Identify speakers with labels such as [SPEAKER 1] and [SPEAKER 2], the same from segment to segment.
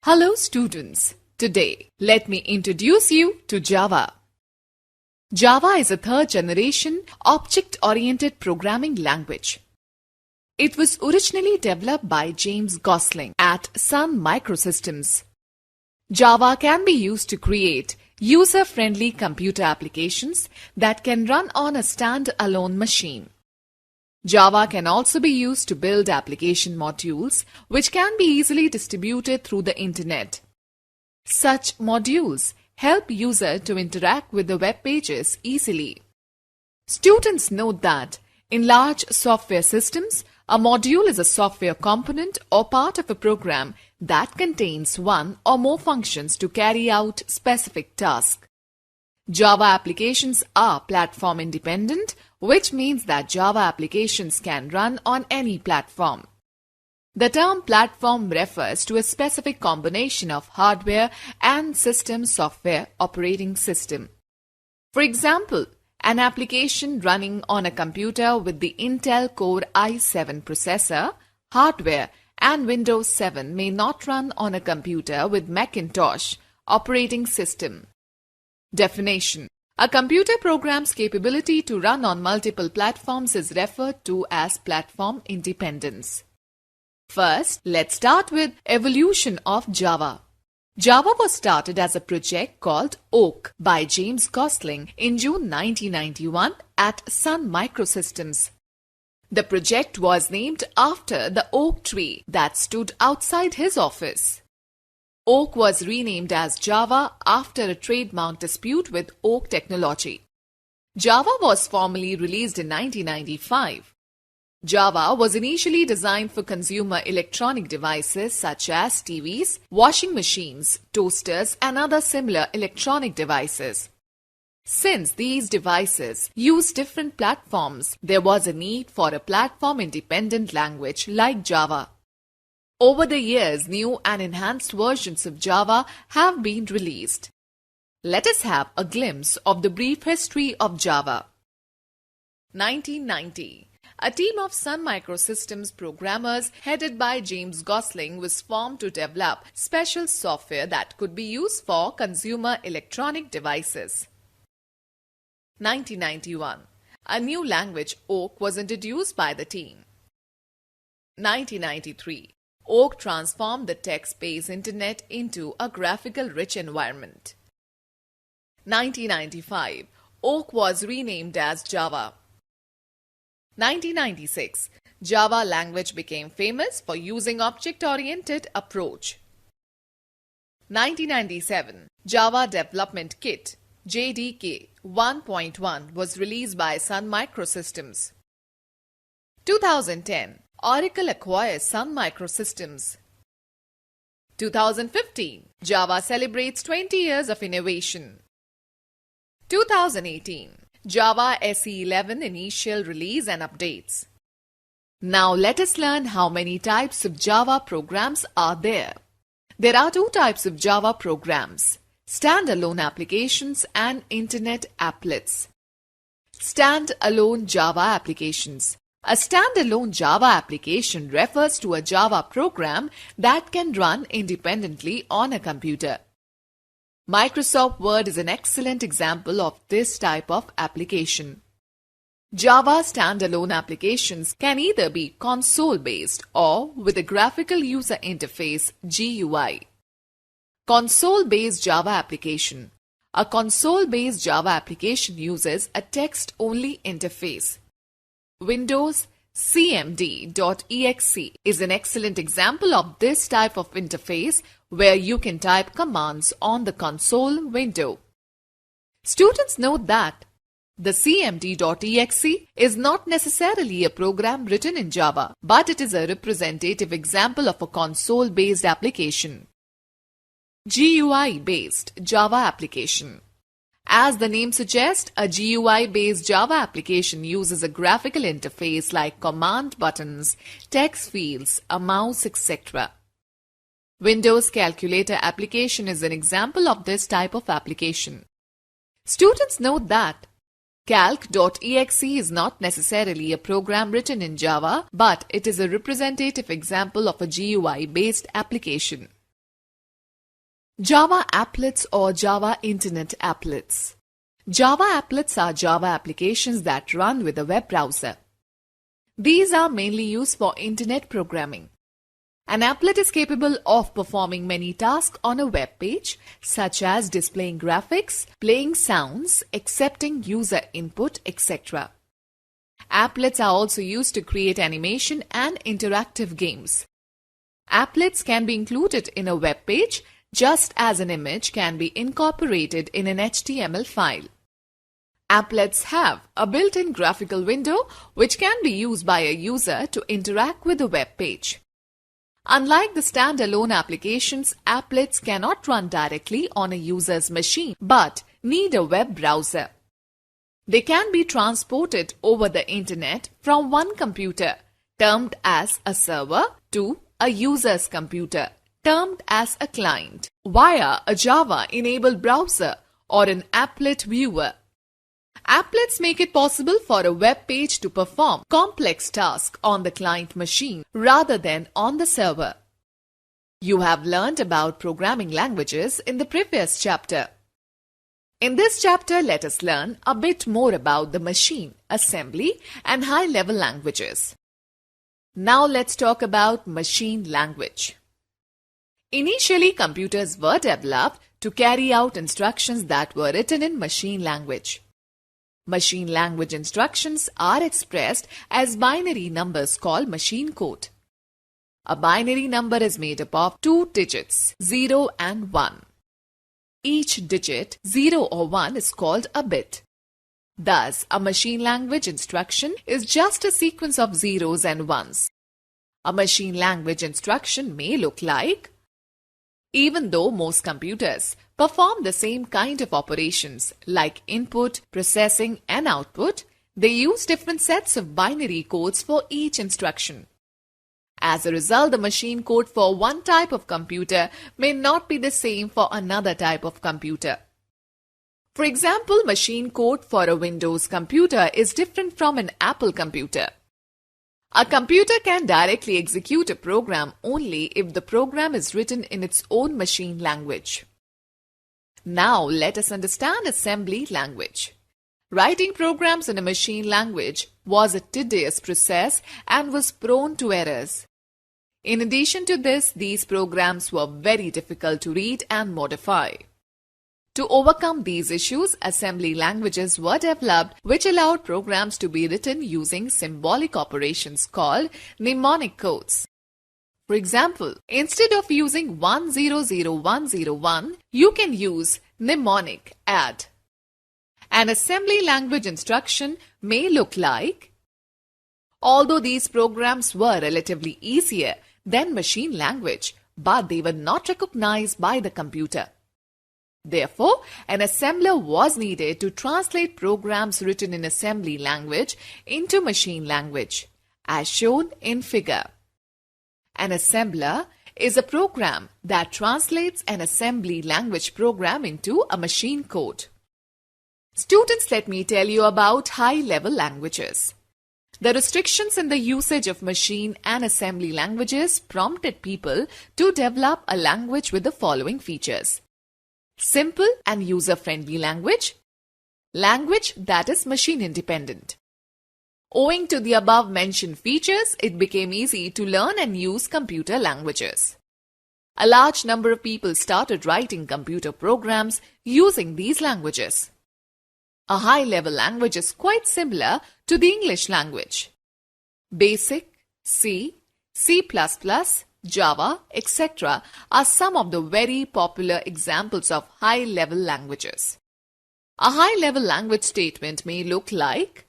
[SPEAKER 1] Hello students, today let me introduce you to Java. Java is a third-generation object-oriented programming language. It was originally developed by James Gosling at Sun Microsystems. Java can be used to create user-friendly computer applications that can run on a stand-alone machine. Java can also be used to build application modules which can be easily distributed through the internet. Such modules help user to interact with the web pages easily. Students note that in large software systems, a module is a software component or part of a program that contains one or more functions to carry out specific tasks. Java applications are platform independent, which means that Java applications can run on any platform. The term platform refers to a specific combination of hardware and system software operating system. For example, an application running on a computer with the Intel Core i7 processor, hardware, and Windows 7 may not run on a computer with Macintosh operating system. Definition: a computer program's capability to run on multiple platforms is referred to as platform independence. First, let's start with evolution of Java. Java was started as a project called Oak by James Gosling in June 1991 at Sun Microsystems. The project was named after the oak tree that stood outside his office. Oak was renamed as Java after a trademark dispute with Oak Technology. Java was formally released in 1995. Java was initially designed for consumer electronic devices such as TVs, washing machines, toasters, and other similar electronic devices. Since these devices use different platforms, there was a need for a platform-independent language like Java. Over the years, new and enhanced versions of Java have been released. Let us have a glimpse of the brief history of Java. 1990. A team of Sun Microsystems programmers headed by James Gosling was formed to develop special software that could be used for consumer electronic devices. 1991. A new language, Oak, was introduced by the team. 1993. Oak transformed the text-based internet into a graphical-rich environment. 1995. Oak was renamed as Java. 1996. Java language became famous for using object-oriented approach. 1997. Java Development Kit JDK 1.1 was released by Sun Microsystems. 2010. Oracle acquires Sun Microsystems. 2015. Java celebrates 20 years of innovation. 2018. Java SE11 initial release and updates. Now let us learn how many types of Java programs are there. There are two types of Java programs: standalone applications and internet applets. Standalone Java applications. A standalone Java application refers to a Java program that can run independently on a computer. Microsoft Word is an excellent example of this type of application. Java standalone applications can either be console-based or with a graphical user interface GUI. Console-based Java application. A console-based Java application uses a text-only interface. Windows CMD.exe is an excellent example of this type of interface where you can type commands on the console window. Students note that the CMD.exe is not necessarily a program written in Java, but it is a representative example of a console-based application. GUI-based Java application. As the name suggests, a GUI-based Java application uses a graphical interface like command buttons, text fields, a mouse, etc. Windows Calculator application is an example of this type of application. Students note that Calc.exe is not necessarily a program written in Java, but it is a representative example of a GUI-based application. Java applets or Java Internet applets. Java applets are Java applications that run with a web browser. These are mainly used for Internet programming. An applet is capable of performing many tasks on a web page, such as displaying graphics, playing sounds, accepting user input, etc. Applets are also used to create animation and interactive games. Applets can be included in a web page, just as an image can be incorporated in an HTML file. Applets have a built-in graphical window which can be used by a user to interact with the web page. Unlike the standalone applications, applets cannot run directly on a user's machine but need a web browser. They can be transported over the internet from one computer, termed as a server, to a user's computer, termed as a client, via a Java-enabled browser or an applet viewer. Applets make it possible for a web page to perform complex tasks on the client machine rather than on the server. You have learned about programming languages in the previous chapter. In this chapter, let us learn a bit more about the machine, assembly, and high-level languages. Now let's talk about machine language. Initially, computers were developed to carry out instructions that were written in machine language. Machine language instructions are expressed as binary numbers called machine code. A binary number is made up of two digits, 0 and 1. Each digit, 0 or 1, is called a bit. Thus, a machine language instruction is just a sequence of zeros and ones. A machine language instruction may look like, even though most computers perform the same kind of operations like input, processing, and output, they use different sets of binary codes for each instruction. As a result, the machine code for one type of computer may not be the same for another type of computer. For example, machine code for a Windows computer is different from an Apple computer. A computer can directly execute a program only if the program is written in its own machine language. Now let us understand assembly language. Writing programs in a machine language was a tedious process and was prone to errors. In addition to this, these programs were very difficult to read and modify. To overcome these issues, assembly languages were developed which allowed programs to be written using symbolic operations called mnemonic codes. For example, instead of using 100101, you can use mnemonic add. An assembly language instruction may look like, although these programs were relatively easier than machine language, but they were not recognized by the computer. Therefore, an assembler was needed to translate programs written in assembly language into machine language, as shown in figure. An assembler is a program that translates an assembly language program into a machine code. Students, let me tell you about high-level languages. The restrictions in the usage of machine and assembly languages prompted people to develop a language with the following features: simple and user-friendly language, language that is machine-independent. Owing to the above-mentioned features, it became easy to learn and use computer languages. A large number of people started writing computer programs using these languages. A high-level language is quite similar to the English language. Basic, C, C++, Java, etc. are some of the very popular examples of high-level languages. A high-level language statement may look like: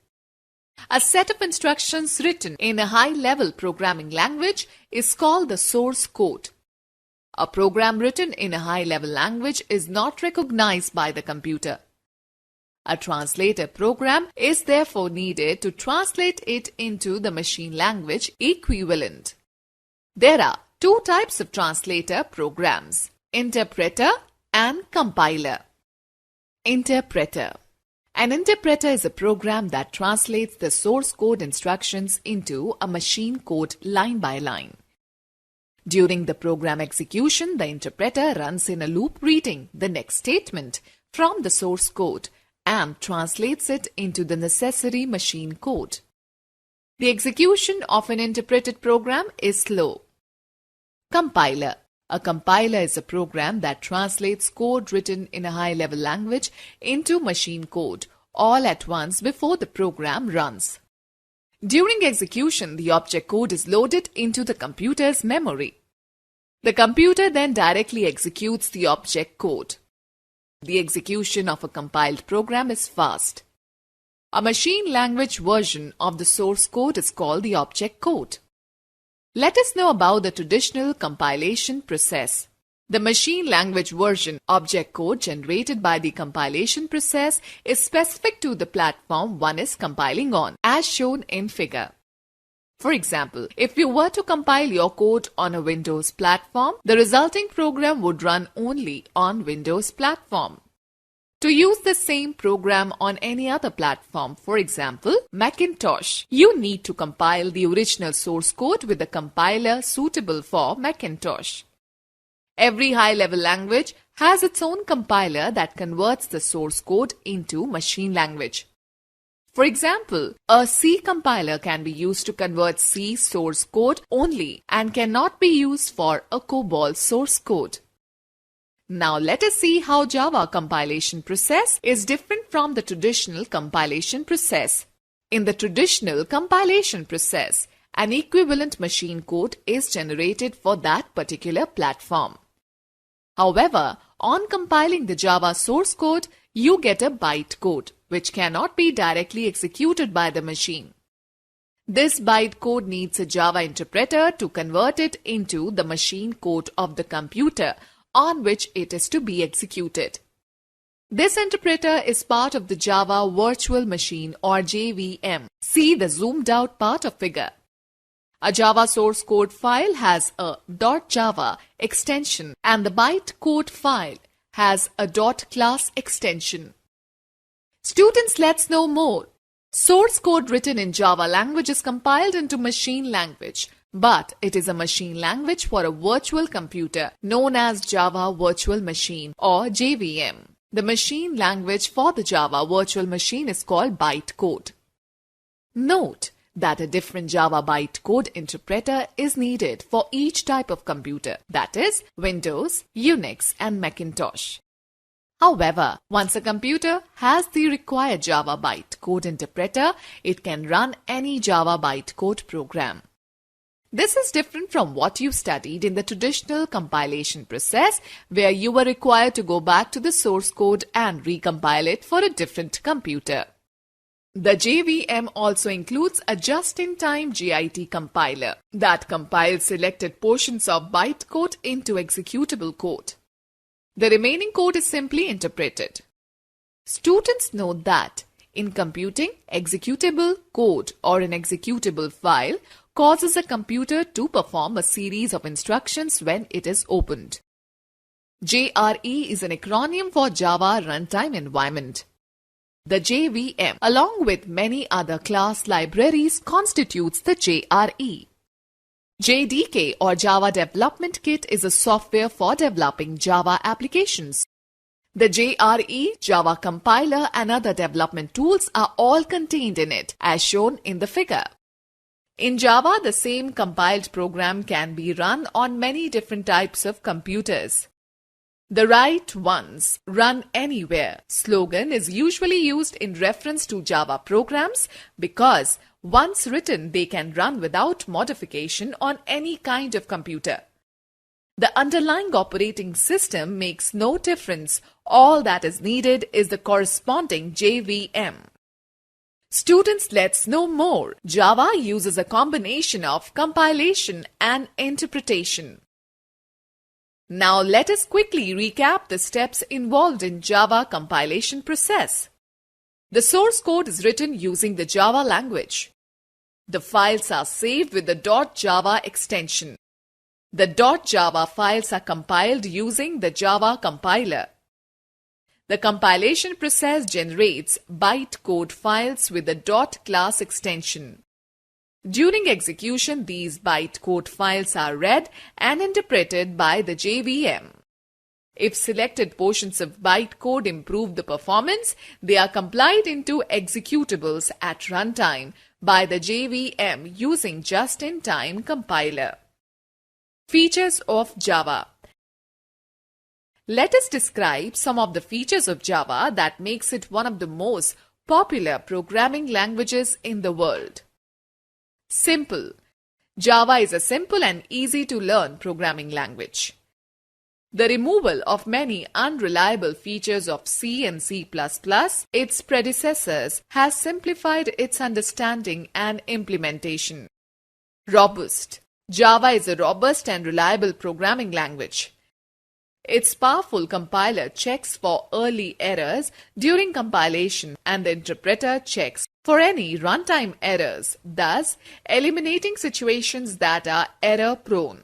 [SPEAKER 1] a set of instructions written in a high-level programming language is called the source code. A program written in a high-level language is not recognized by the computer. A translator program is therefore needed to translate it into the machine language equivalent. There are two types of translator programs: interpreter and compiler. Interpreter. An interpreter is a program that translates the source code instructions into a machine code line by line. During the program execution, the interpreter runs in a loop reading the next statement from the source code and translates it into the necessary machine code. The execution of an interpreted program is slow. Compiler. A compiler is a program that translates code written in a high-level language into machine code all at once before the program runs. During execution, the object code is loaded into the computer's memory. The computer then directly executes the object code. The execution of a compiled program is fast. A machine language version of the source code is called the object code. Let us know about the traditional compilation process. The machine language version object code generated by the compilation process is specific to the platform one is compiling on, as shown in figure. For example, if you were to compile your code on a Windows platform, the resulting program would run only on Windows platform. To use the same program on any other platform, for example, Macintosh, you need to compile the original source code with a compiler suitable for Macintosh. Every high-level language has its own compiler that converts the source code into machine language. For example, a C compiler can be used to convert C source code only and cannot be used for a COBOL source code. Now let us see how Java compilation process is different from the traditional compilation process. In the traditional compilation process, an equivalent machine code is generated for that particular platform. However, on compiling the Java source code, you get a bytecode, which cannot be directly executed by the machine. This bytecode needs a Java interpreter to convert it into the machine code of the computer on which it is to be executed. This interpreter is part of the Java Virtual Machine or JVM. See the zoomed out part of figure. A Java source code file has a .java extension and the bytecode file has a .class extension. Students, let's know more. Source code written in Java language is compiled into machine language, but it is a machine language for a virtual computer known as Java Virtual Machine or JVM. The machine language for the Java Virtual Machine is called bytecode. Note that a different Java bytecode interpreter is needed for each type of computer, that is, Windows, Unix, and Macintosh. However, once a computer has the required Java bytecode interpreter, it can run any Java bytecode program. This is different from what you studied in the traditional compilation process, where you were required to go back to the source code and recompile it for a different computer. The JVM also includes a just-in-time JIT compiler that compiles selected portions of bytecode into executable code. The remaining code is simply interpreted. Students note that in computing, executable code or an executable file causes a computer to perform a series of instructions when it is opened. JRE is an acronym for Java Runtime Environment. The JVM, along with many other class libraries, constitutes the JRE. JDK or Java Development Kit is a software for developing Java applications. The JRE, Java compiler and other development tools are all contained in it, as shown in the figure. In Java, the same compiled program can be run on many different types of computers. The right ones run anywhere slogan is usually used in reference to Java programs because once written they can run without modification on any kind of computer. The underlying operating system makes no difference. All that is needed is the corresponding JVM. Students, let's know more. Java uses a combination of compilation and interpretation. Now let us quickly recap the steps involved in Java compilation process. The source code is written using the Java language. The files are saved with the .java extension. The .java files are compiled using the Java compiler. The compilation process generates bytecode files with the .class extension. During execution, these bytecode files are read and interpreted by the JVM. If selected portions of bytecode improve the performance, they are compiled into executables at runtime by the JVM using just-in-time compiler. Features of Java. Let us describe some of the features of Java that makes it one of the most popular programming languages in the world. Simple. Java is a simple and easy to learn programming language. The removal of many unreliable features of C and C++, its predecessors, has simplified its understanding and implementation. Robust. Java is a robust and reliable programming language. Its powerful compiler checks for early errors during compilation and the interpreter checks for any runtime errors, thus eliminating situations that are error-prone.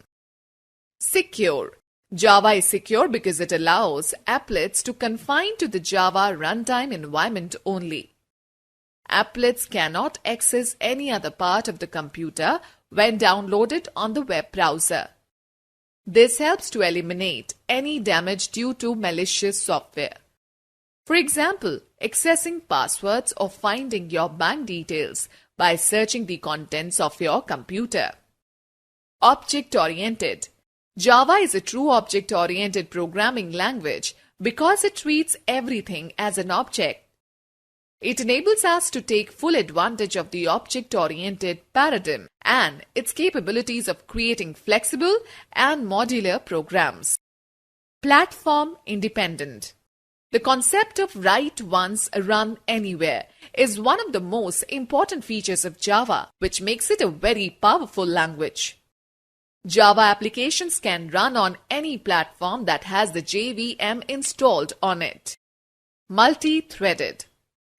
[SPEAKER 1] Secure. Java is secure because it allows applets to confine to the Java runtime environment only. Applets cannot access any other part of the computer when downloaded on the web browser. This helps to eliminate any damage due to malicious software. For example, accessing passwords or finding your bank details by searching the contents of your computer. Object-oriented. Java is a true object-oriented programming language because it treats everything as an object. It enables us to take full advantage of the object-oriented paradigm and its capabilities of creating flexible and modular programs. Platform independent. The concept of write once, run anywhere is one of the most important features of Java, which makes it a very powerful language. Java applications can run on any platform that has the JVM installed on it. Multi-threaded.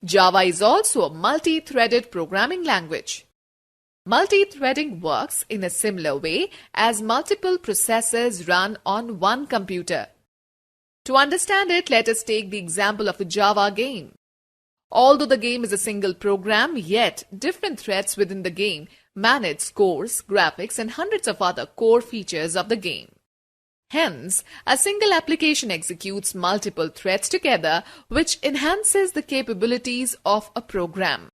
[SPEAKER 1] Java is also a multi-threaded programming language. Multi-threading works in a similar way as multiple processes run on one computer. To understand it, let us take the example of a Java game. Although the game is a single program, yet different threads within the game manage scores, graphics, and hundreds of other core features of the game. Hence, a single application executes multiple threads together, which enhances the capabilities of a program.